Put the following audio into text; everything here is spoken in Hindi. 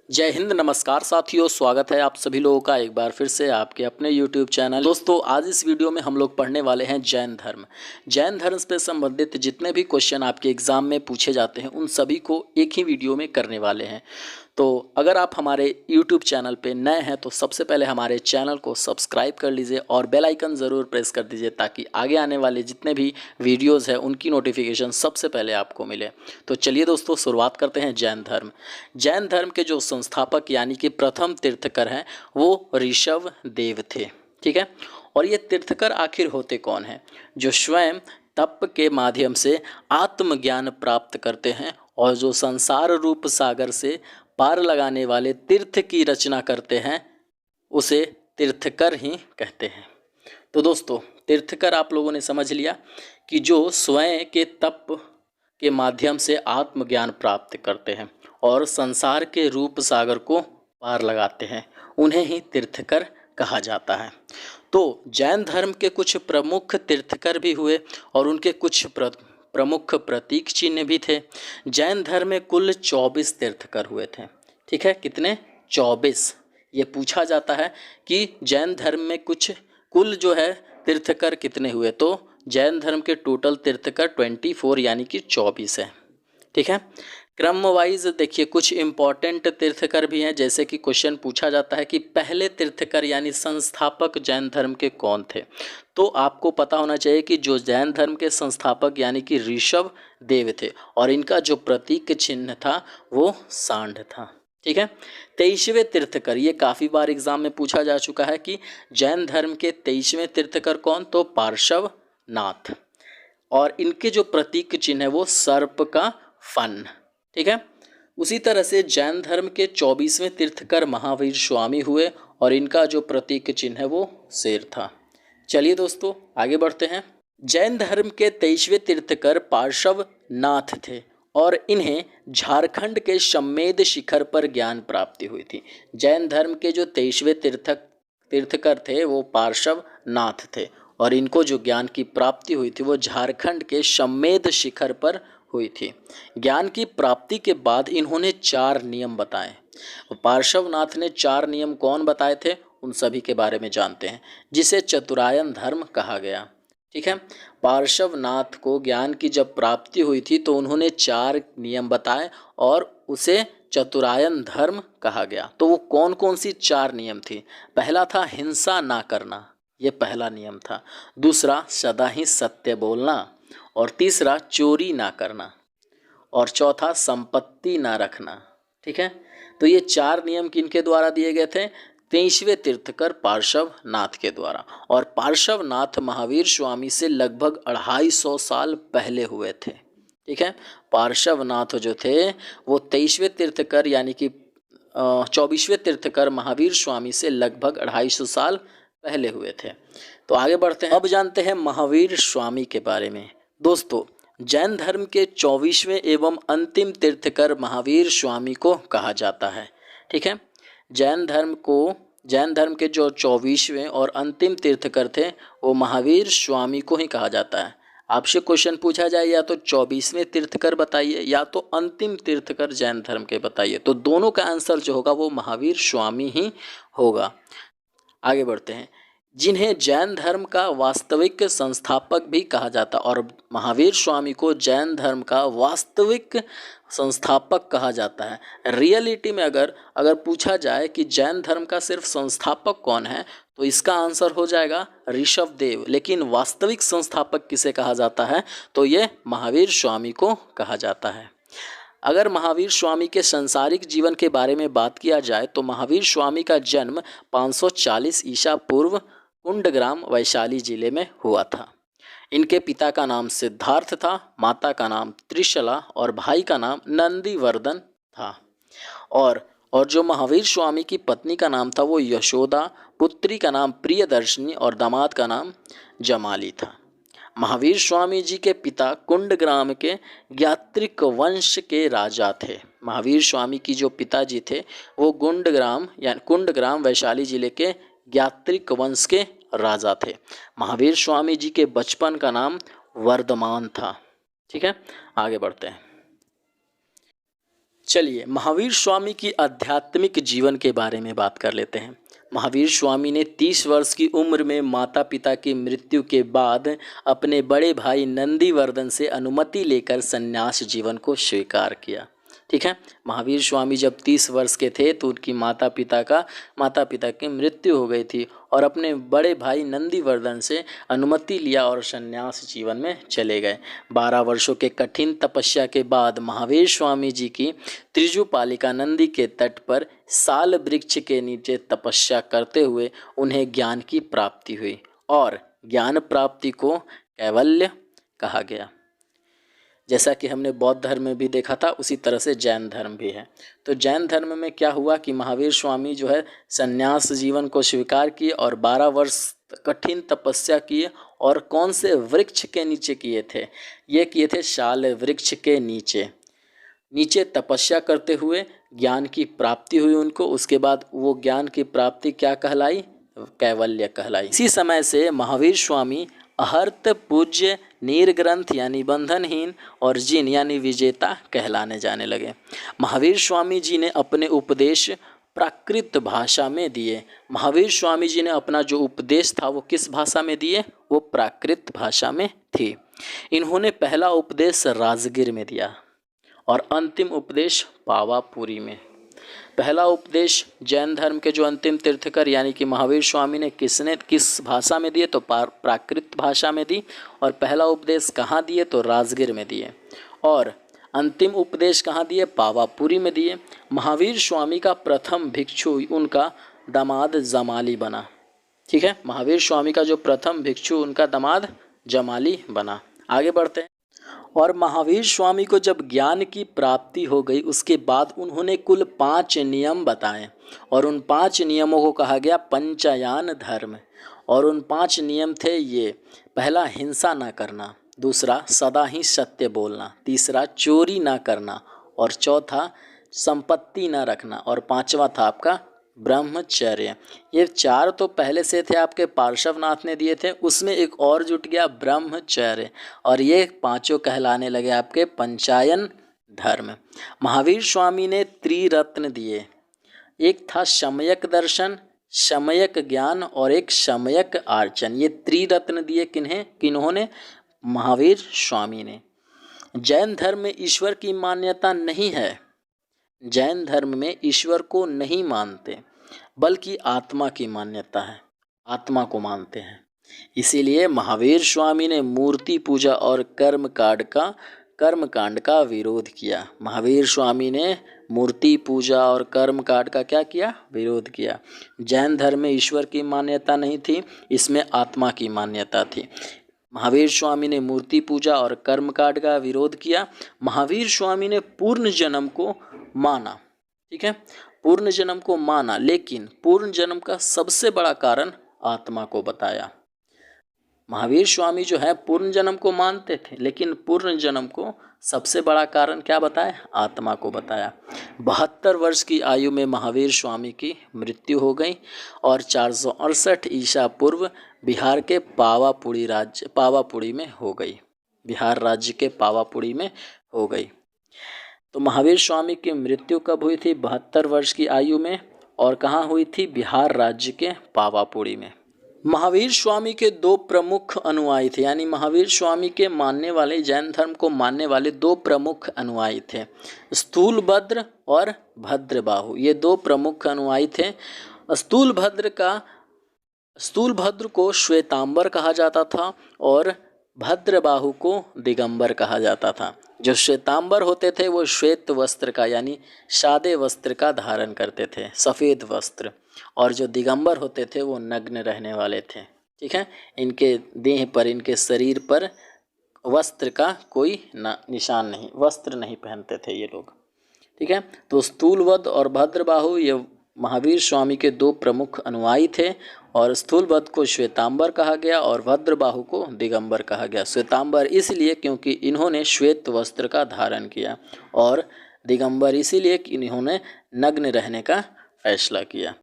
जय हिंद, नमस्कार साथियों। स्वागत है आप सभी लोगों का एक बार फिर से आपके अपने YouTube चैनल। दोस्तों, आज इस वीडियो में हम लोग पढ़ने वाले हैं जैन धर्म। जैन धर्म से संबंधित जितने भी क्वेश्चन आपके एग्जाम में पूछे जाते हैं उन सभी को एक ही वीडियो में करने वाले हैं। तो अगर आप हमारे YouTube चैनल पे नए हैं तो सबसे पहले हमारे चैनल को सब्सक्राइब कर लीजिए और बेल आइकन ज़रूर प्रेस कर दीजिए ताकि आगे आने वाले जितने भी वीडियोज़ हैं उनकी नोटिफिकेशन सबसे पहले आपको मिले। तो चलिए दोस्तों, शुरुआत करते हैं जैन धर्म। जैन धर्म के जो संस्थापक यानी कि प्रथम तीर्थकर हैं वो ऋषभ देव थे। ठीक है, और ये तीर्थकर आखिर होते कौन हैं? जो स्वयं तप के माध्यम से आत्मज्ञान प्राप्त करते हैं और जो संसार रूप सागर से पार लगाने वाले तीर्थ की रचना करते हैं उसे तीर्थकर ही कहते हैं। तो दोस्तों, तीर्थकर आप लोगों ने समझ लिया कि जो स्वयं के तप के माध्यम से आत्मज्ञान प्राप्त करते हैं और संसार के रूप सागर को पार लगाते हैं, उन्हें ही तीर्थकर कहा जाता है। तो जैन धर्म के कुछ प्रमुख तीर्थकर भी हुए और उनके कुछ प्रमुख प्रतीक चिन्ह भी थे। जैन धर्म में कुल 24 तीर्थकर हुए थे। ठीक है, कितने? 24। ये पूछा जाता है कि जैन धर्म में कुल जो है तीर्थकर कितने हुए, तो जैन धर्म के टोटल तीर्थकर 24 यानी कि 24 है। ठीक है, क्रम वाइज देखिए कुछ इम्पॉर्टेंट तीर्थकर भी हैं। जैसे कि क्वेश्चन पूछा जाता है कि पहले तीर्थकर यानी संस्थापक जैन धर्म के कौन थे, तो आपको पता होना चाहिए कि जो जैन धर्म के संस्थापक यानी कि ऋषभ देव थे और इनका जो प्रतीक चिन्ह था वो सांड था। ठीक है, 23वें तीर्थकर, ये काफ़ी बार एग्जाम में पूछा जा चुका है कि जैन धर्म के 23वें तीर्थकर कौन, तो पार्श्वनाथ, और इनके जो प्रतीक चिन्ह है वो सर्प का फन। ठीक है, उसी तरह से जैन धर्म के 24वें तीर्थकर महावीर स्वामी हुए और इनका जो प्रतीक चिन्ह है वो शेर था। चलिए दोस्तों, आगे बढ़ते हैं। जैन धर्म के 23वें तीर्थकर पार्श्वनाथ थे और इन्हें झारखंड के सम्मेद शिखर पर ज्ञान प्राप्ति हुई थी। जैन धर्म के जो 23वें तीर्थकर थे वो पार्श्वनाथ थे और इनको जो ज्ञान की प्राप्ति हुई थी वो झारखंड के सम्मेद शिखर पर हुई थी। ज्ञान की प्राप्ति के बाद इन्होंने 4 नियम बताए। पार्श्वनाथ ने 4 नियम कौन बताए थे, उन सभी के बारे में जानते हैं, जिसे चतुरायन धर्म कहा गया। ठीक है, पार्श्वनाथ को ज्ञान की जब प्राप्ति हुई थी तो उन्होंने 4 नियम बताए और उसे चतुरायन धर्म कहा गया। तो वो कौन कौन सी 4 नियम थी? पहला था हिंसा ना करना, ये पहला नियम था। दूसरा सदा ही सत्य बोलना, और तीसरा चोरी ना करना, और चौथा संपत्ति ना रखना। ठीक है, तो ये 4 नियम किनके द्वारा दिए गए थे? 23वें तीर्थकर पार्श्वनाथ के द्वारा। और पार्श्वनाथ महावीर स्वामी से लगभग 250 साल पहले हुए थे। ठीक है, पार्श्वनाथ जो थे वो 23वें तीर्थकर यानी कि 24वें तीर्थकर महावीर स्वामी से लगभग 250 साल पहले हुए थे। तो आगे बढ़ते हैं, अब जानते हैं महावीर स्वामी के बारे में। दोस्तों, जैन धर्म के 24वें एवं अंतिम तीर्थकर महावीर स्वामी को कहा जाता है। ठीक है, जैन धर्म के जो 24वें और अंतिम तीर्थकर थे वो महावीर स्वामी को ही कहा जाता है। आपसे क्वेश्चन पूछा जाए या तो 24वें तीर्थकर बताइए या तो अंतिम तीर्थकर जैन धर्म के बताइए, तो दोनों का आंसर जो होगा वो महावीर स्वामी ही होगा। आगे बढ़ते हैं, जिन्हें जैन धर्म का वास्तविक संस्थापक भी कहा जाता, और महावीर स्वामी को जैन धर्म का वास्तविक संस्थापक कहा जाता है। रियलिटी में अगर पूछा जाए कि जैन धर्म का सिर्फ संस्थापक कौन है तो इसका आंसर हो जाएगा ऋषभ देव, लेकिन वास्तविक संस्थापक किसे कहा जाता है, तो ये महावीर स्वामी को कहा जाता है। अगर महावीर स्वामी के सांसारिक जीवन के बारे में बात किया जाए तो महावीर स्वामी का जन्म 540 ईसा पूर्व कुंडग्राम वैशाली जिले में हुआ था। इनके पिता का नाम सिद्धार्थ था, माता का नाम त्रिशला और भाई का नाम नंदीवर्धन था। और जो महावीर स्वामी की पत्नी का नाम था वो यशोदा, पुत्री का नाम प्रियदर्शनी और दामाद का नाम जमाली था। महावीर स्वामी जी के पिता कुंडग्राम के ज्ञात्रिक वंश के राजा थे। महावीर स्वामी की जो पिताजी थे वो कुंडग्राम वैशाली जिले के ज्ञात्रिक वंश के राजा थे। महावीर स्वामी जी के बचपन का नाम वर्धमान था। ठीक है, आगे बढ़ते हैं। चलिए महावीर स्वामी की आध्यात्मिक जीवन के बारे में बात कर लेते हैं। महावीर स्वामी ने 30 वर्ष की उम्र में माता पिता की मृत्यु के बाद अपने बड़े भाई नंदीवर्धन से अनुमति लेकर संन्यास जीवन को स्वीकार किया। ठीक है, महावीर स्वामी जब 30 वर्ष के थे तो उनकी माता पिता की मृत्यु हो गई थी और अपने बड़े भाई नंदीवर्धन से अनुमति लिया और संन्यास जीवन में चले गए। 12 वर्षों के कठिन तपस्या के बाद महावीर स्वामी जी की त्रिजुपालिका नंदी के तट पर साल वृक्ष के नीचे तपस्या करते हुए उन्हें ज्ञान की प्राप्ति हुई और ज्ञान प्राप्ति को कैवल्य कहा गया। जैसा कि हमने बौद्ध धर्म में भी देखा था, उसी तरह से जैन धर्म भी है। तो जैन धर्म में क्या हुआ कि महावीर स्वामी जो है संन्यास जीवन को स्वीकार किए और 12 वर्ष कठिन तपस्या किए। और कौन से वृक्ष के नीचे किए थे? ये किए थे शाल वृक्ष के नीचे तपस्या करते हुए ज्ञान की प्राप्ति हुई उनको। उसके बाद वो ज्ञान की प्राप्ति क्या कहलाई? कैवल्य कहलाई। इसी समय से महावीर स्वामी अहर्त पूज्य निर्ग्रंथ यानी बंधनहीन और जिन यानी विजेता कहलाने जाने लगे। महावीर स्वामी जी ने अपने उपदेश प्राकृत भाषा में दिए। महावीर स्वामी जी ने अपना जो उपदेश था वो किस भाषा में दिए? वो प्राकृत भाषा में थी। इन्होंने पहला उपदेश राजगीर में दिया और अंतिम उपदेश पावापुरी में। पहला उपदेश जैन धर्म के जो अंतिम तीर्थकर यानी कि महावीर स्वामी ने किस भाषा में दिए? तो प्राकृत भाषा में दी। और पहला उपदेश कहाँ दिए? तो राजगीर में दिए। और अंतिम उपदेश कहाँ दिए? पावापुरी में दिए। महावीर स्वामी का प्रथम भिक्षु उनका दामाद जमाली बना। ठीक है, महावीर स्वामी का जो प्रथम भिक्षु उनका दामाद जमाली बना। आगे बढ़ते हैं। और महावीर स्वामी को जब ज्ञान की प्राप्ति हो गई उसके बाद उन्होंने कुल 5 नियम बताए और उन 5 नियमों को कहा गया पंचयान धर्म। और उन 5 नियम थे ये: पहला हिंसा ना करना, दूसरा सदा ही सत्य बोलना, तीसरा चोरी ना करना, और चौथा संपत्ति ना रखना, और 5वां था आपका ब्रह्मचर्य। ये 4 तो पहले से थे, आपके पार्श्वनाथ ने दिए थे, उसमें एक और जुट गया ब्रह्मचर्य, और ये 5 कहलाने लगे आपके पंचायन धर्म। महावीर स्वामी ने त्रिरत्न दिए। एक था सम्यक दर्शन, सम्यक ज्ञान और एक सम्यक आर्चन। ये त्रिरत्न दिए किन्होंने? महावीर स्वामी ने। जैन धर्म में ईश्वर की मान्यता नहीं है। जैन धर्म में ईश्वर को नहीं मानते बल्कि आत्मा की मान्यता है, आत्मा को मानते हैं। इसीलिए महावीर स्वामी ने मूर्ति पूजा और कर्मकांड का विरोध किया। महावीर स्वामी ने मूर्ति पूजा और कर्मकांड का क्या किया? विरोध किया। जैन धर्म में ईश्वर की मान्यता नहीं थी, इसमें आत्मा की मान्यता थी। महावीर स्वामी ने मूर्ति पूजा और कर्मकांड का विरोध किया। महावीर स्वामी ने पूर्ण जन्म को माना। ठीक है, पूर्ण जन्म को माना, लेकिन पूर्ण जन्म का सबसे बड़ा कारण आत्मा को बताया। महावीर स्वामी जो है पूर्ण जन्म को मानते थे, लेकिन पूर्ण जन्म को सबसे बड़ा कारण क्या बताया? आत्मा को बताया। 72 वर्ष की आयु में महावीर स्वामी की मृत्यु हो गई और 468 ईसा पूर्व बिहार के पावापुरी में हो गई। बिहार राज्य के पावापुरी में हो गई। तो महावीर स्वामी की मृत्यु कब हुई थी? 72 वर्ष की आयु में। और कहाँ हुई थी? बिहार राज्य के पावापुरी में। महावीर स्वामी के 2 प्रमुख अनुयायी थे, यानी महावीर स्वामी के मानने वाले, जैन धर्म को मानने वाले 2 प्रमुख अनुयायी थे, स्थूलभद्र और भद्रबाहु। ये 2 प्रमुख अनुयायी थे। स्थूलभद्र को श्वेतांबर कहा जाता था और भद्रबाहु को दिगंबर कहा जाता था। जो श्वेतांबर होते थे वो श्वेत वस्त्र का यानी सादे वस्त्र का धारण करते थे, सफ़ेद वस्त्र, और जो दिगंबर होते थे वो नग्न रहने वाले थे। ठीक है, इनके देह पर, इनके शरीर पर वस्त्र का कोई निशान नहीं, वस्त्र नहीं पहनते थे ये लोग। ठीक है, तो स्थूलभद्र और भद्रबाहु ये महावीर स्वामी के 2 प्रमुख अनुयायी थे। और स्थूलभद्र को श्वेतांबर कहा गया और भद्रबाहु को दिगंबर कहा गया। श्वेतांबर इसलिए क्योंकि इन्होंने श्वेत वस्त्र का धारण किया, और दिगंबर इसीलिए कि इन्होंने नग्न रहने का फैसला किया।